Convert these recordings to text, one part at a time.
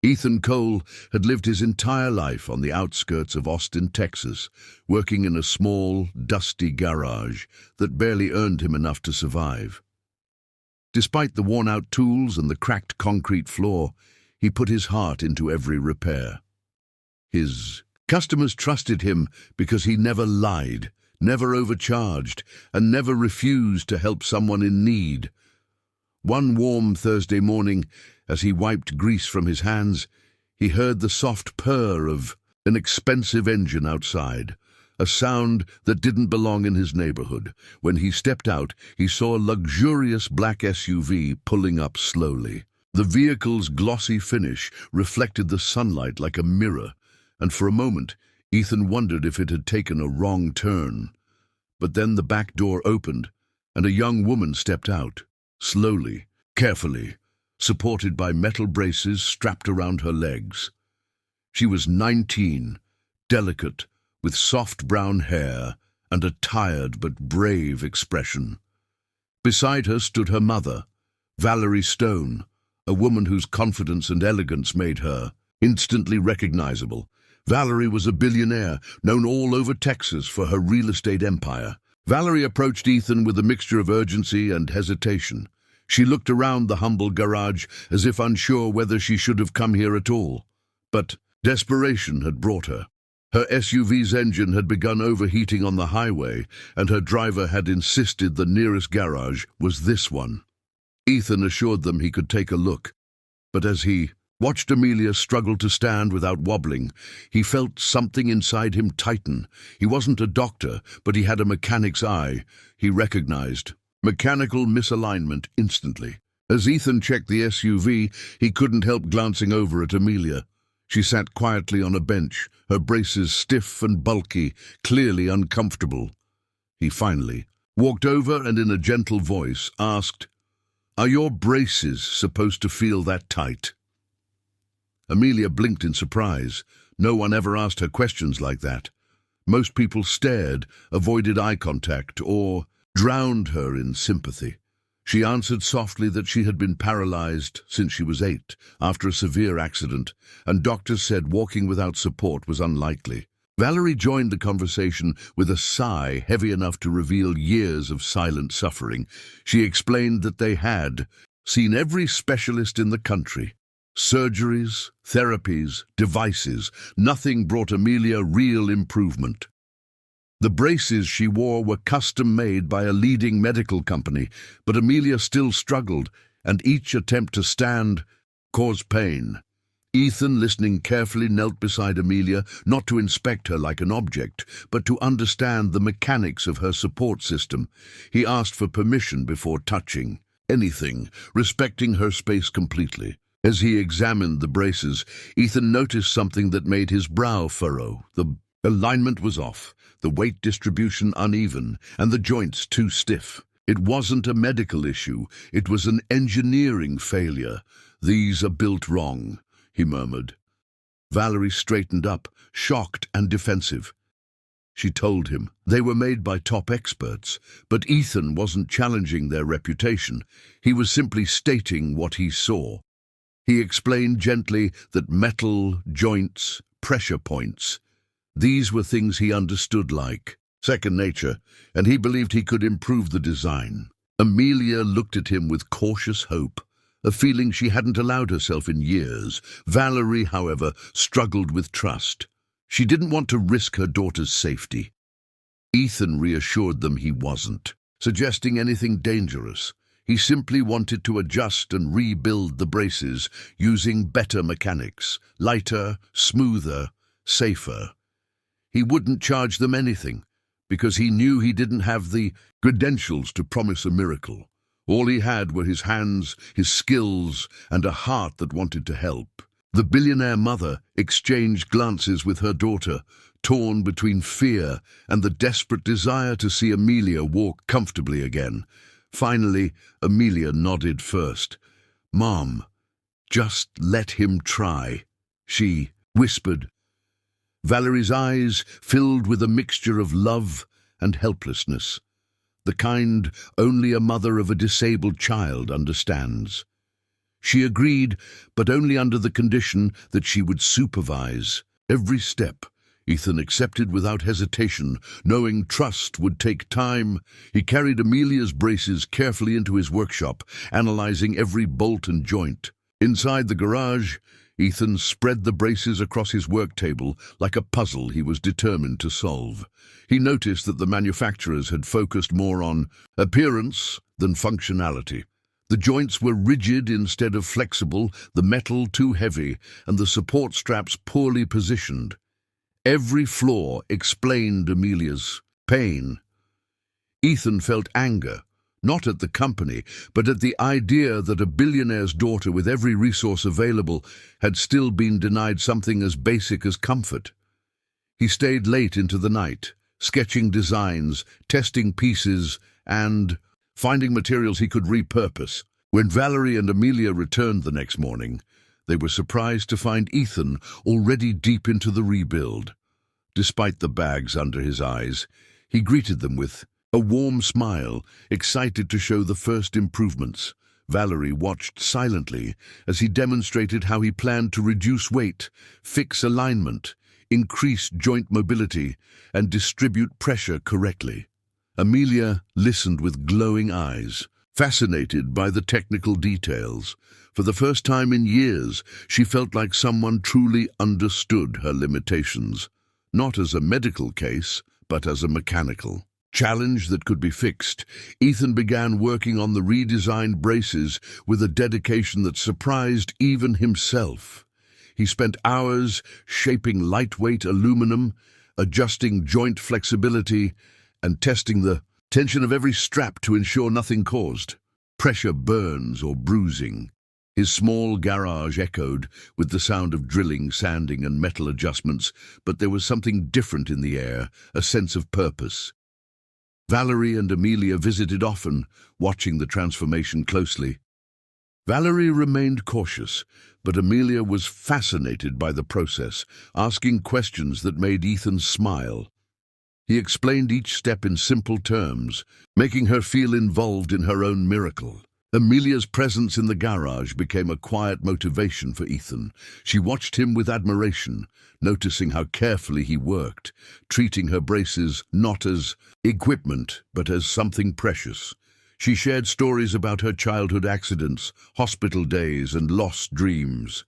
Ethan Cole had lived his entire life on the outskirts of Austin, Texas, working in a small, dusty garage that barely earned him enough to survive. Despite the worn-out tools and the cracked concrete floor, he put his heart into every repair. His customers trusted him because he never lied, never overcharged, and never refused to help someone in need. One warm Thursday morning, as he wiped grease from his hands, he heard the soft purr of an expensive engine outside, a sound that didn't belong in his neighborhood. When he stepped out, he saw a luxurious black SUV pulling up slowly. The vehicle's glossy finish reflected the sunlight like a mirror, and for a moment, Ethan wondered if it had taken a wrong turn. But then the back door opened, and a young woman stepped out, slowly, carefully, supported by metal braces strapped around her legs. She was 19, delicate, with soft brown hair and a tired but brave expression. Beside her stood her mother, Valerie Stone, a woman whose confidence and elegance made her instantly recognizable. Valerie was a billionaire, known all over Texas for her real estate empire. Valerie approached Ethan with a mixture of urgency and hesitation. She looked around the humble garage as if unsure whether she should have come here at all. But desperation had brought her. Her SUV's engine had begun overheating on the highway, and her driver had insisted the nearest garage was this one. Ethan assured them he could take a look, but as he watched Amelia struggle to stand without wobbling, he felt something inside him tighten. He wasn't a doctor, but he had a mechanic's eye. He recognized mechanical misalignment instantly. As Ethan checked the SUV, he couldn't help glancing over at Amelia. She sat quietly on a bench, her braces stiff and bulky, clearly uncomfortable. He finally walked over and in a gentle voice asked, "Are your braces supposed to feel that tight?" Amelia blinked in surprise. No one ever asked her questions like that. Most people stared, avoided eye contact, or drowned her in sympathy. She answered softly that she had been paralyzed since she was 8, after a severe accident, and doctors said walking without support was unlikely. Valerie joined the conversation with a sigh heavy enough to reveal years of silent suffering. She explained that they had seen every specialist in the country. Surgeries, therapies, devices, nothing brought Amelia real improvement. The braces she wore were custom-made by a leading medical company, but Amelia still struggled, and each attempt to stand caused pain. Ethan, listening carefully, knelt beside Amelia, not to inspect her like an object, but to understand the mechanics of her support system. He asked for permission before touching anything, respecting her space completely. As he examined the braces, Ethan noticed something that made his brow furrow. The alignment was off, the weight distribution uneven, and the joints too stiff. It wasn't a medical issue, it was an engineering failure. "These are built wrong," he murmured. Valerie straightened up, shocked and defensive. She told him they were made by top experts, but Ethan wasn't challenging their reputation. He was simply stating what he saw. He explained gently that metal, joints, pressure points, these were things he understood like second nature, and he believed he could improve the design. Amelia looked at him with cautious hope, a feeling she hadn't allowed herself in years. Valerie, however, struggled with trust. She didn't want to risk her daughter's safety. Ethan reassured them he wasn't suggesting anything dangerous. He simply wanted to adjust and rebuild the braces using better mechanics, lighter, smoother, safer. He wouldn't charge them anything, because he knew he didn't have the credentials to promise a miracle. All he had were his hands, his skills, and a heart that wanted to help. The billionaire mother exchanged glances with her daughter, torn between fear and the desperate desire to see Amelia walk comfortably again. Finally, Amelia nodded first. "Mom, just let him try," she whispered. Valerie's eyes filled with a mixture of love and helplessness, the kind only a mother of a disabled child understands. She agreed, but only under the condition that she would supervise every step. Ethan accepted without hesitation, knowing trust would take time. He carried Amelia's braces carefully into his workshop, analyzing every bolt and joint. Inside the garage, Ethan spread the braces across his work table like a puzzle he was determined to solve. He noticed that the manufacturers had focused more on appearance than functionality. The joints were rigid instead of flexible, the metal too heavy, and the support straps poorly positioned. Every flaw explained Amelia's pain. Ethan felt anger, not at the company, but at the idea that a billionaire's daughter with every resource available had still been denied something as basic as comfort. He stayed late into the night, sketching designs, testing pieces, and finding materials he could repurpose. When Valerie and Amelia returned the next morning, they were surprised to find Ethan already deep into the rebuild. Despite the bags under his eyes, he greeted them with a warm smile, excited to show the first improvements. Valerie watched silently as he demonstrated how he planned to reduce weight, fix alignment, increase joint mobility, and distribute pressure correctly. Amelia listened with glowing eyes, fascinated by the technical details. For the first time in years, she felt like someone truly understood her limitations, not as a medical case, but as a mechanical challenge that could be fixed. Ethan began working on the redesigned braces with a dedication that surprised even himself. He spent hours shaping lightweight aluminum, adjusting joint flexibility, and testing the tension of every strap to ensure nothing caused pressure burns or bruising. His small garage echoed with the sound of drilling, sanding, and metal adjustments, but there was something different in the air, a sense of purpose. Valerie and Amelia visited often, watching the transformation closely. Valerie remained cautious, but Amelia was fascinated by the process, asking questions that made Ethan smile. He explained each step in simple terms, making her feel involved in her own miracle. Amelia's presence in the garage became a quiet motivation for Ethan. She watched him with admiration, noticing how carefully he worked, treating her braces not as equipment, but as something precious. She shared stories about her childhood accidents, hospital days, and lost dreams.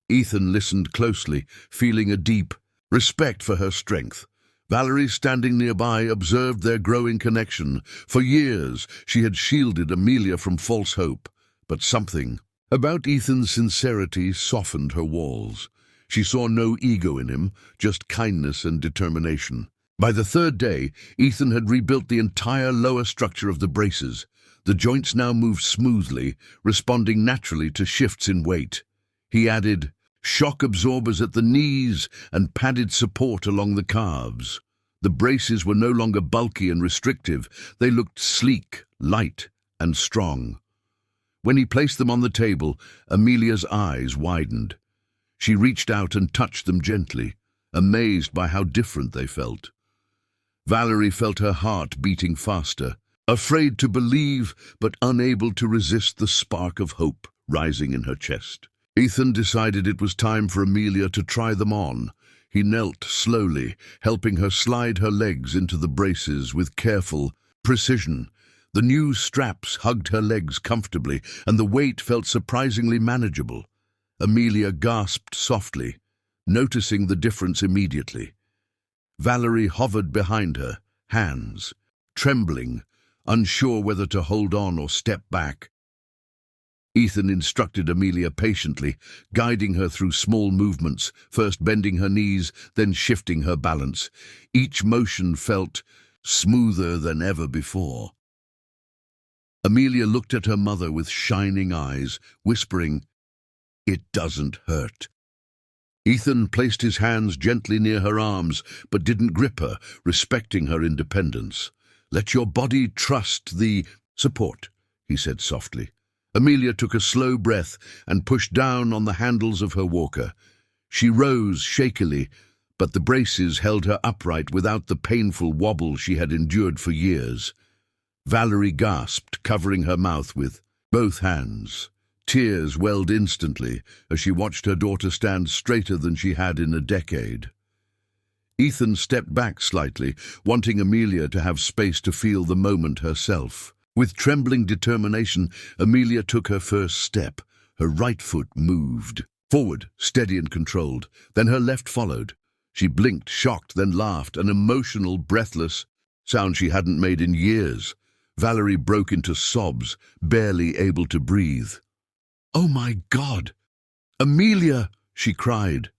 Ethan listened closely, feeling a deep respect for her strength. Valerie, standing nearby, observed their growing connection. For years, she had shielded Amelia from false hope, but something about Ethan's sincerity softened her walls. She saw no ego in him, just kindness and determination. By the third day, Ethan had rebuilt the entire lower structure of the braces. The joints now moved smoothly, responding naturally to shifts in weight. He added shock absorbers at the knees and padded support along the calves. The braces were no longer bulky and restrictive. They looked sleek, light, and strong. When he placed them on the table, Amelia's eyes widened. She reached out and touched them gently, amazed by how different they felt. Valerie felt her heart beating faster, afraid to believe but unable to resist the spark of hope rising in her chest. Ethan decided it was time for Amelia to try them on. He knelt slowly, helping her slide her legs into the braces with careful precision. The new straps hugged her legs comfortably, and the weight felt surprisingly manageable. Amelia gasped softly, noticing the difference immediately. Valerie hovered behind her, hands trembling, unsure whether to hold on or step back. Ethan instructed Amelia patiently, guiding her through small movements, first bending her knees, then shifting her balance. Each motion felt smoother than ever before. Amelia looked at her mother with shining eyes, whispering, "It doesn't hurt." Ethan placed his hands gently near her arms, but didn't grip her, respecting her independence. "Let your body trust the support," he said softly. Amelia took a slow breath and pushed down on the handles of her walker. She rose shakily, but the braces held her upright without the painful wobble she had endured for years. Valerie gasped, covering her mouth with both hands. Tears welled instantly as she watched her daughter stand straighter than she had in a decade. Ethan stepped back slightly, wanting Amelia to have space to feel the moment herself. With trembling determination, Amelia took her first step. Her right foot moved forward, steady and controlled. Then her left followed. She blinked, shocked, then laughed, an emotional, breathless sound she hadn't made in years. Valerie broke into sobs, barely able to breathe. "Oh my God! Amelia!" she cried.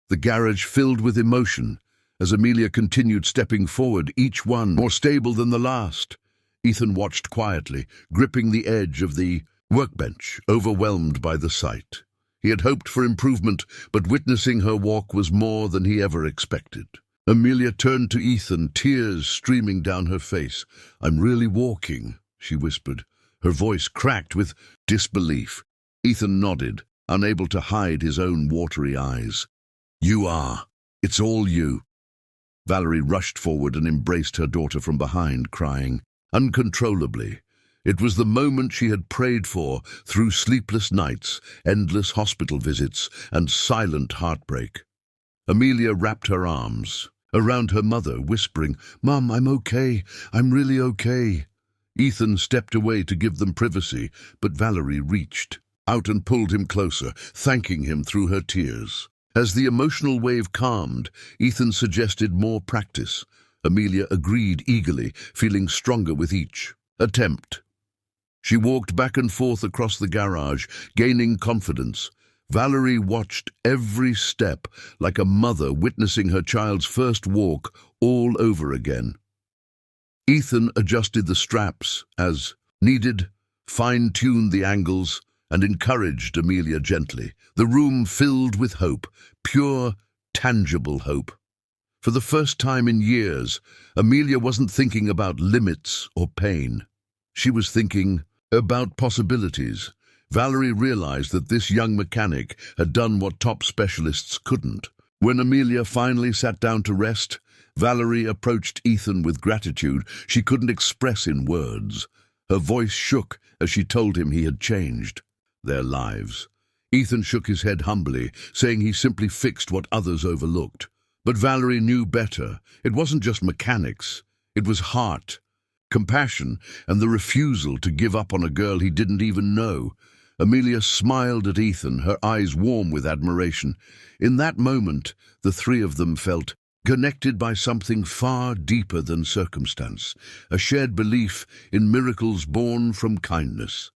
The garage filled with emotion as Amelia continued stepping forward, each one more stable than the last. Ethan watched quietly, gripping the edge of the workbench, overwhelmed by the sight. He had hoped for improvement, but witnessing her walk was more than he ever expected. Amelia turned to Ethan, tears streaming down her face. "I'm really walking," she whispered. Her voice cracked with disbelief. Ethan nodded, unable to hide his own watery eyes. "You are. It's all you." Valerie rushed forward and embraced her daughter from behind, crying uncontrollably. It was the moment she had prayed for through sleepless nights, endless hospital visits, and silent heartbreak. Amelia wrapped her arms around her mother, whispering, "Mom, I'm okay. I'm really okay." Ethan stepped away to give them privacy, but Valerie reached out and pulled him closer, thanking him through her tears. As the emotional wave calmed, Ethan suggested more practice. Amelia agreed eagerly, feeling stronger with each attempt. She walked back and forth across the garage, gaining confidence. Valerie watched every step like a mother witnessing her child's first walk all over again. Ethan adjusted the straps as needed, fine-tuned the angles, and encouraged Amelia gently. The room filled with hope, pure, tangible hope. For the first time in years, Amelia wasn't thinking about limits or pain. She was thinking about possibilities. Valerie realized that this young mechanic had done what top specialists couldn't. When Amelia finally sat down to rest, Valerie approached Ethan with gratitude she couldn't express in words. Her voice shook as she told him he had changed their lives. Ethan shook his head humbly, saying he simply fixed what others overlooked. But Valerie knew better. It wasn't just mechanics. It was heart, compassion, and the refusal to give up on a girl he didn't even know. Amelia smiled at Ethan, her eyes warm with admiration. In that moment, the three of them felt connected by something far deeper than circumstance, a shared belief in miracles born from kindness.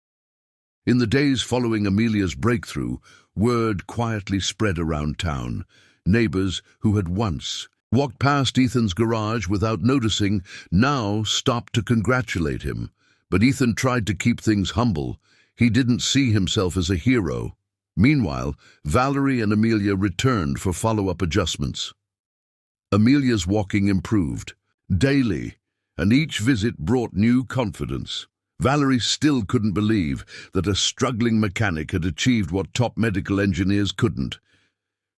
In the days following Amelia's breakthrough, word quietly spread around town. Neighbors who had once walked past Ethan's garage without noticing now stopped to congratulate him. But Ethan tried to keep things humble. He didn't see himself as a hero. Meanwhile, Valerie and Amelia returned for follow-up adjustments. Amelia's walking improved daily, and each visit brought new confidence. Valerie still couldn't believe that a struggling mechanic had achieved what top medical engineers couldn't.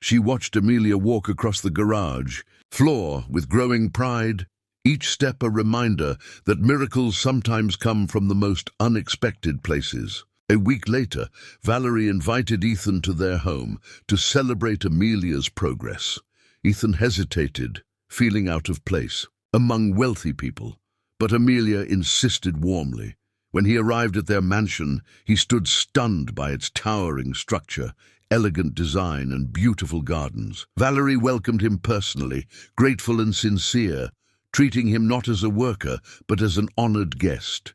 She watched Amelia walk across the garage floor with growing pride, each step a reminder that miracles sometimes come from the most unexpected places. A week later, Valerie invited Ethan to their home to celebrate Amelia's progress. Ethan hesitated, feeling out of place among wealthy people, but Amelia insisted warmly. When he arrived at their mansion, he stood stunned by its towering structure, elegant design, and beautiful gardens. Valerie welcomed him personally, grateful and sincere, treating him not as a worker, but as an honored guest.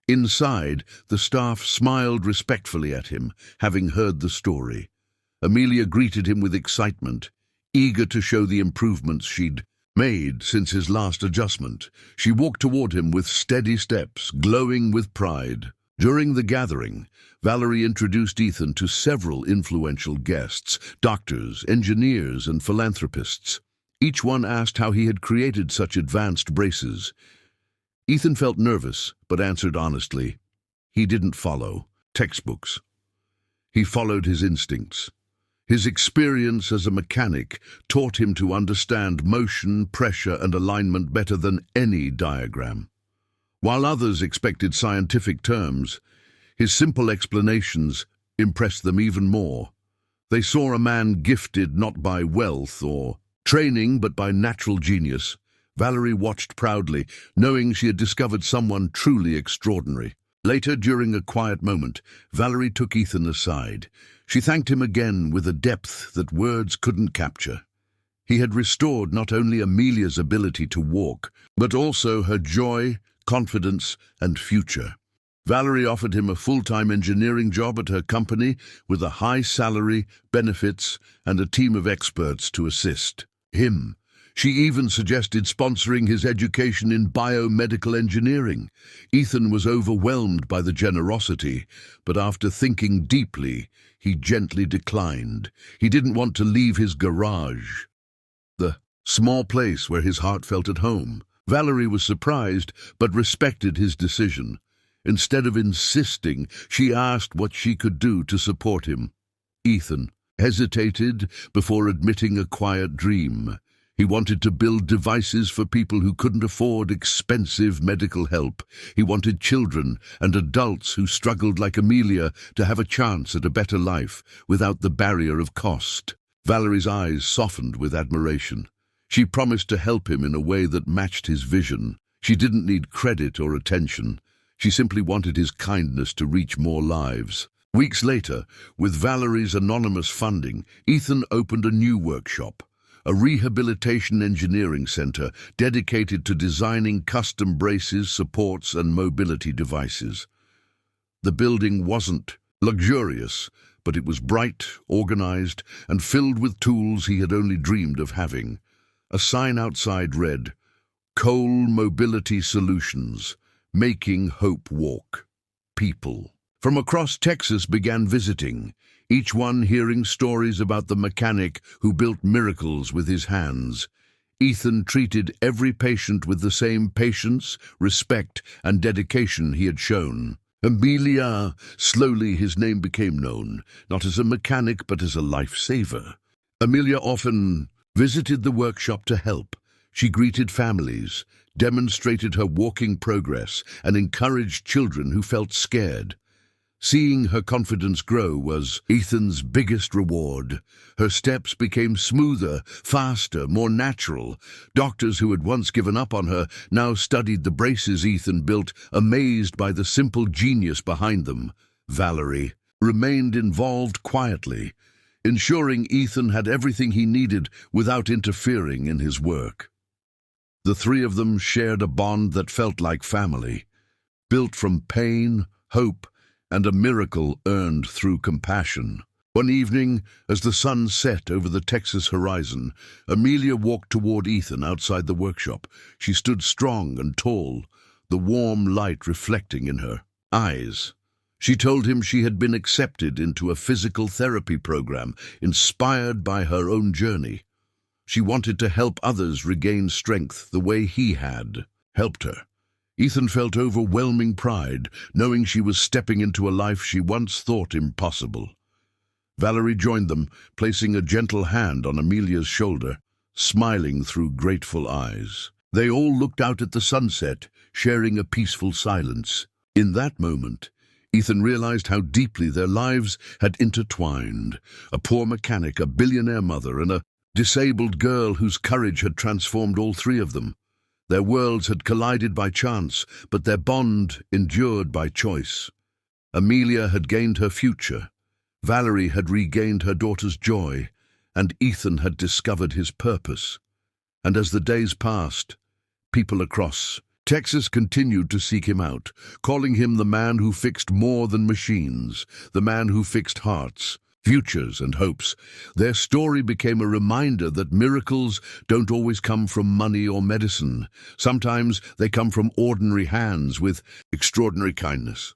Inside, the staff smiled respectfully at him, having heard the story. Amelia greeted him with excitement, eager to show the improvements she'd made since his last adjustment. She walked toward him with steady steps, glowing with pride. During the gathering, Valerie introduced Ethan to several influential guests, doctors, engineers, and philanthropists. Each one asked how he had created such advanced braces. Ethan felt nervous, but answered honestly. He didn't follow textbooks. He followed his instincts. His experience as a mechanic taught him to understand motion, pressure, and alignment better than any diagram. While others expected scientific terms, his simple explanations impressed them even more. They saw a man gifted not by wealth or training but by natural genius. Valerie watched proudly, knowing she had discovered someone truly extraordinary. Later, during a quiet moment, Valerie took Ethan aside. She thanked him again with a depth that words couldn't capture. He had restored not only Amelia's ability to walk, but also her joy, confidence, and future. Valerie offered him a full-time engineering job at her company with a high salary, benefits, and a team of experts to assist him. She even suggested sponsoring his education in biomedical engineering. Ethan was overwhelmed by the generosity, but after thinking deeply, he gently declined. He didn't want to leave his garage, the small place where his heart felt at home. Valerie was surprised, but respected his decision. Instead of insisting, she asked what she could do to support him. Ethan hesitated before admitting a quiet dream. He wanted to build devices for people who couldn't afford expensive medical help. He wanted children and adults who struggled like Amelia to have a chance at a better life without the barrier of cost. Valerie's eyes softened with admiration. She promised to help him in a way that matched his vision. She didn't need credit or attention. She simply wanted his kindness to reach more lives. Weeks later, with Valerie's anonymous funding, Ethan opened a new workshop, a rehabilitation engineering center dedicated to designing custom braces, supports, and mobility devices. The building wasn't luxurious, but it was bright, organized, and filled with tools he had only dreamed of having. A sign outside read, "Cole Mobility Solutions, making hope walk." People from across Texas began visiting, each one hearing stories about the mechanic who built miracles with his hands. Ethan treated every patient with the same patience, respect, and dedication he had shown. Amelia, slowly his name became known, not as a mechanic but as a lifesaver. Amelia often visited the workshop to help. She greeted families, demonstrated her walking progress, and encouraged children who felt scared. Seeing her confidence grow was Ethan's biggest reward. Her steps became smoother, faster, more natural. Doctors who had once given up on her now studied the braces Ethan built, amazed by the simple genius behind them. Valerie remained involved quietly, ensuring Ethan had everything he needed without interfering in his work. The three of them shared a bond that felt like family, built from pain, hope, and a miracle earned through compassion. One evening, as the sun set over the Texas horizon, Amelia walked toward Ethan outside the workshop. She stood strong and tall, the warm light reflecting in her eyes. She told him she had been accepted into a physical therapy program inspired by her own journey. She wanted to help others regain strength the way he had helped her. Ethan felt overwhelming pride, knowing she was stepping into a life she once thought impossible. Valerie joined them, placing a gentle hand on Amelia's shoulder, smiling through grateful eyes. They all looked out at the sunset, sharing a peaceful silence. In that moment, Ethan realized how deeply their lives had intertwined. A poor mechanic, a billionaire mother, and a disabled girl whose courage had transformed all three of them. Their worlds had collided by chance, but their bond endured by choice. Amelia had gained her future, Valerie had regained her daughter's joy, and Ethan had discovered his purpose. And as the days passed, people across Texas continued to seek him out, calling him the man who fixed more than machines, the man who fixed hearts, futures, and hopes. Their story became a reminder that miracles don't always come from money or medicine. Sometimes they come from ordinary hands with extraordinary kindness.